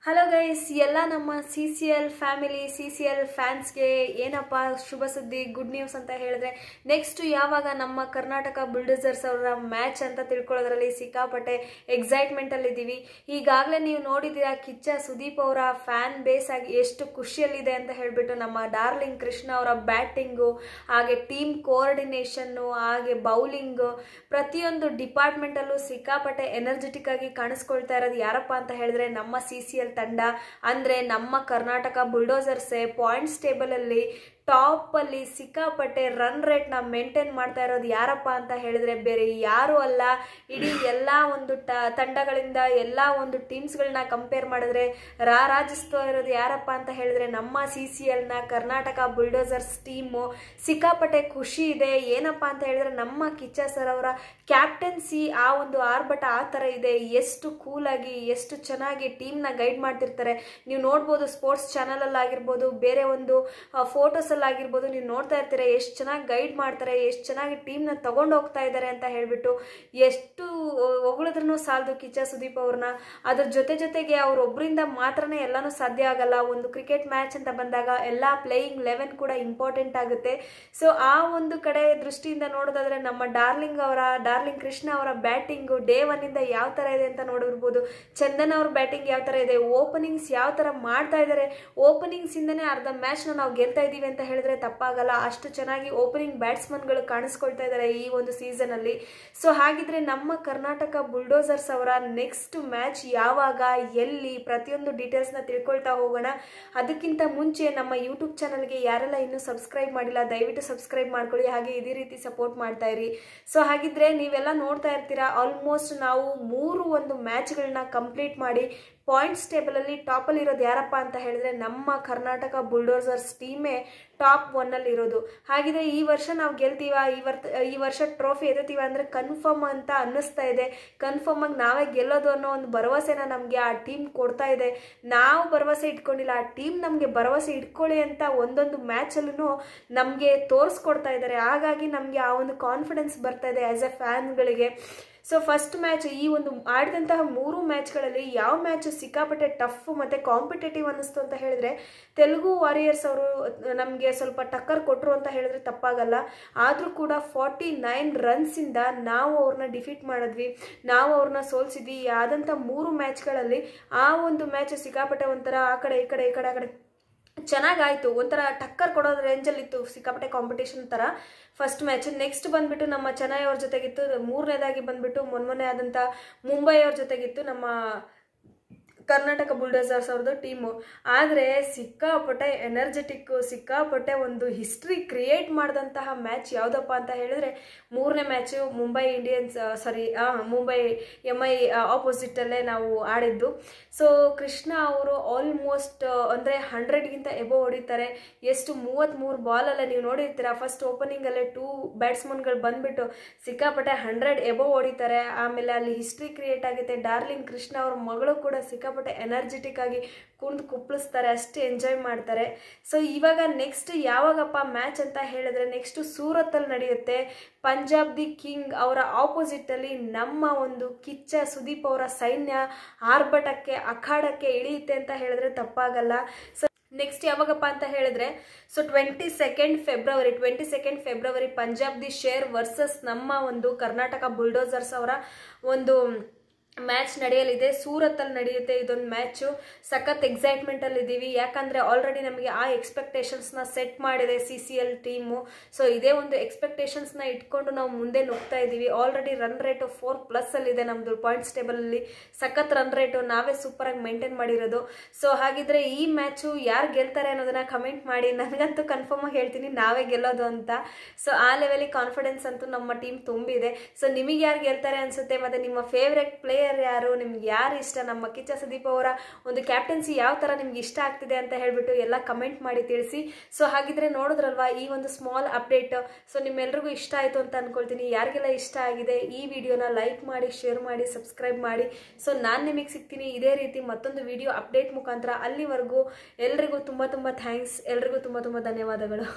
Hello guys, ಎಲ್ಲ ನಮ್ಮ CCL family CCL ಫ್ಯಾನ್ಸ್ಗೆ ಏನಪ್ಪ ಶುಭ ಸುದ್ದಿ, ಗುಡ್ ನ್ಯೂಸ್ ಅಂತ ಹೇಳಿದ್ರೆ ನೆಕ್ಸ್ಟ್ ಯಾವಾಗ ನಮ್ಮ ಕರ್ನಾಟಕ ಬುಲ್ಡೋಸರ್ಸ್ ಅವರ ಮ್ಯಾಚ್ ಅಂತ ತಿಳ್ಕೊಳ್ಳೋದ್ರಲ್ಲಿ ಸಿಕ್ಕಾಪಟ್ಟೆ ಎಕ್ಸೈಟ್ಮೆಂಟ್ ಅಲ್ಲಿ ಇದ್ದೀವಿ. ಈಗಾಗಲೇ ನೀವು ನೋಡಿದ್ದೀರಾ ಕಿಚ್ಚ ಸುದೀಪ್ ಅವರ ಫ್ಯಾನ್ ಬೇಸ್ ಆಗಿ ಎಷ್ಟು ಖುಷಿಯಲ್ಲಿದೆ ಅಂತ ಹೇಳ್ಬಿಟ್ಟು. ನಮ್ಮ ಡಾರ್ಲಿಂಗ್ ಕೃಷ್ಣ ಅವರ ಬ್ಯಾಟಿಂಗು, ಹಾಗೆ ಟೀಮ್ ಕೋಆರ್ಡಿನೇಷನ್ನು, ಹಾಗೆ ಬೌಲಿಂಗು, ಪ್ರತಿಯೊಂದು ಡಿಪಾರ್ಟ್ಮೆಂಟ್ ಅಲ್ಲೂ ಸಿಕ್ಕಾಪಟ್ಟೆ ಎನರ್ಜೆಟಿಕ್ ಆಗಿ ಕಾಣಿಸ್ಕೊಳ್ತಾ ಇರೋದು ಯಾರಪ್ಪ ಅಂತ ಹೇಳಿದ್ರೆ ನಮ್ಮ CCL ತಂಡ. ಅಂದ್ರೆ ನಮ್ಮ ಕರ್ನಾಟಕ ಬುಲ್ಡೋಸರ್ಸೇ ಪಾಯಿಂಟ್ಸ್ ಟೇಬಲ್ ಅಲ್ಲಿ ಟಾಪ್ ಅಲ್ಲಿ ಸಿಕ್ಕಾಪಟ್ಟೆ ರನ್ ರೇಟ್ ನ ಮೇಂಟೈನ್ ಮಾಡ್ತಾ ಇರೋದು ಯಾರಪ್ಪ ಅಂತ ಹೇಳಿದ್ರೆ ಬೇರೆ ಯಾರು ಅಲ್ಲ, ಇಡೀ ಎಲ್ಲಾ ಒಂದು ತಂಡಗಳಿಂದ ಎಲ್ಲಾ ಒಂದು ಟೀಮ್ಸ್ ಗಳನ್ನ ಕಂಪೇರ್ ಮಾಡಿದ್ರೆ ರಾರಾಜಿಸ್ತಾ ಇರೋದು ಯಾರಪ್ಪ ಅಂತ ಹೇಳಿದ್ರೆ ನಮ್ಮ CCL ನ ಕರ್ನಾಟಕ ಬುಲ್ಡೋಸರ್ಸ್ ಟೀಮು. ಸಿಕ್ಕಾಪಟ್ಟೆ ಖುಷಿ ಇದೆ. ಏನಪ್ಪಾ ಅಂತ ಹೇಳಿದ್ರೆ ನಮ್ಮ ಕಿಚ್ಚ ಸರ್ ಅವರ ಕ್ಯಾಪ್ಟನ್ಸಿ ಆ ಒಂದು ಆರ್ಭಟ ಆ ತರ ಇದೆ. ಎಷ್ಟು ಕೂಲ್ ಆಗಿ ಎಷ್ಟು ಚೆನ್ನಾಗಿ ಟೀಮ್ ನ ಗೈಡ್ ಮಾಡ್ತಿರ್ತಾರೆ. ನೀವು ನೋಡ್ಬೋದು ಸ್ಪೋರ್ಟ್ಸ್ ಚಾನಲ್ ಅಲ್ಲಿ ಆಗಿರ್ಬೋದು, ಬೇರೆ ಒಂದು ಫೋಟೋಸ್ ಆಗಿರ್ಬೋದು, ನೀವು ನೋಡ್ತಾ ಇರ್ತೀರಾ ಎಷ್ಟು ಚೆನ್ನಾಗಿ ಗೈಡ್ ಮಾಡ್ತಾರೆ, ಎಷ್ಟು ಚೆನ್ನಾಗಿ ಟೀಮ್ ನ ತಗೊಂಡು ಹೋಗ್ತಾ ಇದ್ದಾರೆ ಅಂತ ಹೇಳ್ಬಿಟ್ಟು. ಎಷ್ಟು ಹೊಗಳಿದ್ರು ಸಾಲದು ಕಿಚ್ಚ ಸುದೀಪ್ ಅವ್ರನ್ನ. ಅದ್ರ ಜೊತೆಗೆ ಅವ್ರೊಬ್ಬರಿಂದ ಮಾತ್ರನೇ ಎಲ್ಲಾನು ಸಾಧ್ಯ ಆಗಲ್ಲ. ಒಂದು ಕ್ರಿಕೆಟ್ ಮ್ಯಾಚ್ ಅಂತ ಬಂದಾಗ ಎಲ್ಲಾ ಪ್ಲೇಯಿಂಗ್ 11 ಕೂಡ ಇಂಪಾರ್ಟೆಂಟ್ ಆಗುತ್ತೆ. ಸೊ ಆ ಒಂದು ಕಡೆ ದೃಷ್ಟಿಯಿಂದ ನೋಡೋದಾದ್ರೆ ನಮ್ಮ ಡಾರ್ಲಿಂಗ್ ಕೃಷ್ಣ ಅವರ ಬ್ಯಾಟಿಂಗ್ ಡೇ 1 ಇಂದ ಯಾವ ತರ ಇದೆ ಅಂತ ನೋಡಿರ್ಬೋದು. ಚಂದನ್ ಅವ್ರ ಬ್ಯಾಟಿಂಗ್ ಯಾವ ತರ ಇದೆ, ಓಪನಿಂಗ್ಸ್ ಯಾವ ತರ ಮಾಡ್ತಾ ಇದ್ದಾರೆ, ಓಪನಿಂಗ್ಸ್ ಇಂದನೇ ಅರ್ಧ ಮ್ಯಾಚ್ ನಾವು ಗೆಲ್ತಾ ಇದೀವಿ ಅಂತ ಹೇಳಿದ್ರೆ ತಪ್ಪಾಗಲ್ಲ. ಅಷ್ಟು ಚೆನ್ನಾಗಿ ಓಪನಿಂಗ್ ಬ್ಯಾಟ್ಸ್ಮನ್ ಗಳು ಕಾಣಿಸ್ಕೊಳ್ತಾ ಇದ್ದಾರೆ ಈ ಒಂದು ಸೀಸನ್ ಅಲ್ಲಿ. ಸೊ ಹಾಗಿದ್ರೆ ನಮ್ಮ ಕರ್ನಾಟಕ ಬುಲ್ಡೋಸರ್ಸ್ ಅವರ ನೆಕ್ಸ್ಟ್ ಮ್ಯಾಚ್ ಯಾವಾಗ, ಎಲ್ಲಿ, ಪ್ರತಿಯೊಂದು ಡೀಟೇಲ್ಸ್ ನ ತಿಳ್ಕೊಳ್ತಾ ಹೋಗೋಣ. ಅದಕ್ಕಿಂತ ಮುಂಚೆ ನಮ್ಮ ಯೂಟ್ಯೂಬ್ ಚಾನಲ್ಗೆ ಯಾರೆಲ್ಲ ಇನ್ನೂ ಸಬ್ಸ್ಕ್ರೈಬ್ ಮಾಡಿಲ್ಲ ದಯವಿಟ್ಟು ಸಬ್ಸ್ಕ್ರೈಬ್ ಮಾಡ್ಕೊಳ್ಳಿ, ಹಾಗೆ ಇದೇ ರೀತಿ ಸಪೋರ್ಟ್ ಮಾಡ್ತಾ ಇರಿ. ಸೊ ಹಾಗಿದ್ರೆ ನೀವೆಲ್ಲ ನೋಡ್ತಾ ಇರ್ತೀರಾ, ಆಲ್ಮೋಸ್ಟ್ ನಾವು 3 ಒಂದು ಮ್ಯಾಚ್ಗಳನ್ನ ಕಂಪ್ಲೀಟ್ ಮಾಡಿ ಪಾಯಿಂಟ್ಸ್ ಟೇಬಲ್ ಅಲ್ಲಿ ಟಾಪ್ ಅಲ್ಲಿ ಇರೋದು ಯಾರಪ್ಪ ಅಂತ ಹೇಳಿದ್ರೆ ನಮ್ಮ ಕರ್ನಾಟಕ ಬುಲ್ಡೋಸರ್ಸ್ ಟೀಮೇ ಟಾಪ್ 1 ಅಲ್ಲಿ ಇರೋದು. ಹಾಗಿದ್ರೆ ಈ ವರ್ಷ ನಾವು ಗೆಲ್ತೀವ, ಈ ವರ್ಷ ಟ್ರೋಫಿ ಎತ್ತುತ್ತೀವ ಅಂದ್ರೆ ಕನ್ಫರ್ಮ್ ಅಂತ ಅನ್ನಿಸ್ತಾ ಇದೆ. ಕನ್ಫರ್ಮ್ ಆಗಿ ನಾವೇ ಗೆಲ್ಲೋದು ಅನ್ನೋ ಒಂದು ಭರವಸೆನ ನಮ್ಗೆ ಆ ಟೀಮ್ ಕೊಡ್ತಾ ಇದೆ. ನಾವು ಭರವಸೆ ಇಟ್ಕೊಂಡಿಲ್ಲ, ಆ ಟೀಮ್ ನಮ್ಗೆ ಭರವಸೆ ಇಟ್ಕೊಳ್ಳಿ ಅಂತ ಒಂದೊಂದು ಮ್ಯಾಚ್ ಅಲ್ಲೂ ನಮ್ಗೆ ತೋರಿಸ್ಕೊಡ್ತಾ ಇದ್ದಾರೆ. ಹಾಗಾಗಿ ನಮ್ಗೆ ಆ ಒಂದು ಕಾನ್ಫಿಡೆನ್ಸ್ ಬರ್ತಾ ಇದೆ ಆಸ್ ಎ ಫ್ಯಾನ್ಗಳಿಗೆ. ಸೊ ಫಸ್ಟ್ ಮ್ಯಾಚ್, ಈ ಒಂದು ಆಡಿದಂತಹ 3 ಮ್ಯಾಚ್ಗಳಲ್ಲಿ ಯಾವ ಮ್ಯಾಚ್ ಸಿಕ್ಕಾಪಟ್ಟೆ ಟಫ್ ಮತ್ತೆ ಕಾಂಪಿಟೇಟಿವ್ ಅನ್ನಿಸ್ತು ಅಂತ ಹೇಳಿದ್ರೆ ತೆಲುಗು ವಾರಿಯರ್ಸ್ ಅವರು ನಮಗೆ ಸ್ವಲ್ಪ ಟಕ್ಕರ್ ಕೊಟ್ಟರು ಅಂತ ಹೇಳಿದ್ರೆ ತಪ್ಪಾಗಲ್ಲ. ಆದರೂ ಕೂಡ 49 ರನ್ಸ್ ಇಂದ ನಾವು ಅವ್ರನ್ನ ಡಿಫೀಟ್ ಮಾಡಿದ್ವಿ, ನಾವು ಅವ್ರನ್ನ ಸೋಲ್ಸಿದ್ವಿ. ಆದಂಥ 3 ಮ್ಯಾಚ್ಗಳಲ್ಲಿ ಆ ಒಂದು ಮ್ಯಾಚ್ ಸಿಕ್ಕಾಪಟ್ಟೆ ಒಂಥರ ಆ ಕಡೆ ಈ ಕಡೆ ಚೆನ್ನಾಗಾಯ್ತು, ಒಂಥರ ಟಕ್ಕರ್ ಕೊಡೋದು ರೇಂಜಲ್ಲಿ ಇತ್ತು, ಸಿಕ್ಕಾಪಟ್ಟೆ ಕಾಂಪಿಟೇಷನ್ ತರ ಫಸ್ಟ್ ಮ್ಯಾಚ್. ನೆಕ್ಸ್ಟ್ ಬಂದ್ಬಿಟ್ಟು ನಮ್ಮ ಚೆನ್ನೈ ಅವ್ರ ಜೊತೆಗಿತ್ತು. 3ನೇದಾಗಿ ಬಂದ್ಬಿಟ್ಟು ಮೊನ್ನೆ ಆದಂತ ಮುಂಬೈ ಅವ್ರ ಜೊತೆಗಿತ್ತು ನಮ್ಮ ಕರ್ನಾಟಕ ಬುಲ್ಡೋಸರ್ಸ್ ಅವ್ರದ್ದು ಟೀಮು. ಆದರೆ ಸಿಕ್ಕಾಪಟ್ಟೆ ಎನರ್ಜೆಟಿಕ್, ಸಿಕ್ಕಾಪಟ್ಟೆ ಒಂದು ಹಿಸ್ಟ್ರಿ ಕ್ರಿಯೇಟ್ ಮಾಡಿದಂತಹ ಮ್ಯಾಚ್ ಯಾವುದಪ್ಪ ಅಂತ ಹೇಳಿದ್ರೆ 3ನೇ ಮ್ಯಾಚು ಮುಂಬೈ MI ಆಪೋಸಿಟ್ ಅಲ್ಲೇ ನಾವು ಆಡಿದ್ದು. ಸೊ ಕೃಷ್ಣ ಅವರು ಆಲ್ಮೋಸ್ಟ್ ಅಂದ್ರೆ 100ಗಿಂತ ಎಬೋ ಹೊಡಿತಾರೆ. ಎಷ್ಟು 33 ಬಾಲಲ್ಲೇ ನೀವು ನೋಡಿರ್ತೀರಾ. ಫಸ್ಟ್ ಓಪನಿಂಗ್ ಅಲ್ಲೇ 2 ಬ್ಯಾಟ್ಸ್ಮನ್ಗಳು ಬಂದ್ಬಿಟ್ಟು ಸಿಕ್ಕಾಪಟ್ಟೆ 100 ಎಬೋ ಹೊಡಿತಾರೆ. ಆಮೇಲೆ ಅಲ್ಲಿ ಹಿಸ್ಟ್ರಿ ಕ್ರಿಯೇಟ್ ಆಗುತ್ತೆ. ಡಾರ್ಲಿಂಗ್ ಕೃಷ್ಣ ಅವ್ರ ಮಗಳು ಕೂಡ ಸಿಕ್ಕಾಪಟ್ಟೆ ಎನರ್ಜೆಟಿಕ್ ಆಗಿ ಕುಣಿದು ಕುಪ್ಪಳಿಸ್ತಾರೆ, ಅಷ್ಟು ಎಂಜಾಯ್ ಮಾಡ್ತಾರೆ. ಸೊ ಇವಾಗ ನೆಕ್ಸ್ಟ್ ಯಾವಾಗಪ್ಪ ಮ್ಯಾಚ್ ಅಂತ ಹೇಳಿದ್ರೆ ನೆಕ್ಸ್ಟ್ ಸೂರತ್ ಅಲ್ಲಿ ನಡೆಯುತ್ತೆ. ಪಂಜಾಬ್ ದಿ ಕಿಂಗ್ ಅವರ ಆಪೋಸಿಟ್ ಅಲ್ಲಿ ನಮ್ಮ ಒಂದು ಕಿಚ್ಚ ಸುದೀಪ್ ಅವರ ಸೈನ್ಯ ಆರ್ಭಟಕ್ಕೆ ಅಖಾಡಕ್ಕೆ ಇಳಿಯುತ್ತೆ ಅಂತ ಹೇಳಿದ್ರೆ ತಪ್ಪಾಗಲ್ಲ. ಸೊ ನೆಕ್ಸ್ಟ್ ಯಾವಾಗಪ್ಪ ಅಂತ ಹೇಳಿದ್ರೆ 22 February Punjab the share versus ನಮ್ಮ ಒಂದು ಕರ್ನಾಟಕ ಬುಲ್ಡೋಸರ್ಸ್ ಅವರ ಒಂದು ಮ್ಯಾಚ್ ನಡೆಯಲಿದೆ. ಸೂರತ್ ಅಲ್ಲಿ ನಡೆಯುತ್ತೆ ಇದೊಂದು ಮ್ಯಾಚು. ಸಖತ್ ಎಕ್ಸೈಟ್ಮೆಂಟ್ ಅಲ್ಲಿ ಇದ್ದೀವಿ, ಯಾಕಂದ್ರೆ ಆಲ್ರೆಡಿ ನಮಗೆ ಆ ಎಕ್ಸ್ಪೆಕ್ಟೇಷನ್ಸ್ ನ ಸೆಟ್ ಮಾಡಿದೆ CCL ಟೀಮು. ಸೊ ಇದೇ ಒಂದು ಎಕ್ಸ್ಪೆಕ್ಟೇಷನ್ಸ್ ನ ಇಟ್ಕೊಂಡು ನಾವು ಮುಂದೆ ನುಗ್ತಾ ಇದೀವಿ. ಆಲ್ರೆಡಿ ರನ್ ರೇಟ್ 4+ ಅಲ್ಲಿ ಇದೆ ನಮ್ದು ಪಾಯಿಂಟ್ಸ್ ಟೇಬಲ್ ಅಲ್ಲಿ. ಸಖತ್ ರನ್ ರೇಟು ನಾವೇ ಸೂಪರ್ ಆಗಿ ಮೇಂಟೈನ್ ಮಾಡಿರೋದು. ಸೊ ಹಾಗಿದ್ರೆ ಈ ಮ್ಯಾಚು ಯಾರು ಗೆಲ್ತಾರೆ ಅನ್ನೋದನ್ನ ಕಮೆಂಟ್ ಮಾಡಿ. ನನಗಂತೂ ಕನ್ಫರ್ಮ್ ಆಗಿ ಹೇಳ್ತೀನಿ ನಾವೇ ಗೆಲ್ಲೋದು ಅಂತ. ಸೊ ಆ ಲೆವೆಲ್ ಕಾನ್ಫಿಡೆನ್ಸ್ ಅಂತೂ ನಮ್ಮ ಟೀಮ್ ತುಂಬಿದೆ. ಸೊ ನಿಮಗೆ ಯಾರು ಗೆಲ್ತಾರೆ ಅನ್ಸುತ್ತೆ, ಮತ್ತೆ ನಿಮ್ಮ ಫೇವ್ರೆಟ್ ಪ್ಲೇಯರ್ ಯಾರು, ನಿಮ್ಗೆ ಯಾರು ಇಷ್ಟ, ನಮ್ಮ ಕಿಚ್ಚ ಸುದೀಪ್ ಅವರ ಒಂದು ಕ್ಯಾಪ್ಟನ್ಸಿ ಯಾವ ತರ ನಿಮ್ಗೆ ಇಷ್ಟ ಆಗ್ತಿದೆ ಅಂತ ಹೇಳ್ಬಿಟ್ಟು ಎಲ್ಲ ಕಮೆಂಟ್ ಮಾಡಿ ತಿಳಿಸಿ. ಸೊ ಹಾಗಿದ್ರೆ ನೋಡಿದ್ರಲ್ವಾ ಈ ಒಂದು ಸ್ಮಾಲ್ ಅಪ್ಡೇಟ್. ಸೊ ನಿಮ್ಮೆಲ್ರಿಗೂ ಇಷ್ಟ ಆಯ್ತು ಅಂತ ಅನ್ಕೊಳ್ತೀನಿ. ಯಾರಿಗೆಲ್ಲ ಇಷ್ಟ ಆಗಿದೆ ಈ ವಿಡಿಯೋನ ಲೈಕ್ ಮಾಡಿ, ಶೇರ್ ಮಾಡಿ, ಸಬ್ಸ್ಕ್ರೈಬ್ ಮಾಡಿ. ಸೊ ನಾನು ನಿಮಗೆ ಸಿಗ್ತೀನಿ ಇದೇ ರೀತಿ ಮತ್ತೊಂದು ವಿಡಿಯೋ ಅಪ್ಡೇಟ್ ಮುಖಾಂತರ. ಅಲ್ಲಿವರೆಗೂ ಎಲ್ರಿಗೂ ತುಂಬಾ ಥ್ಯಾಂಕ್ಸ್, ಎಲ್ರಿಗೂ ತುಂಬಾ ಧನ್ಯವಾದಗಳು.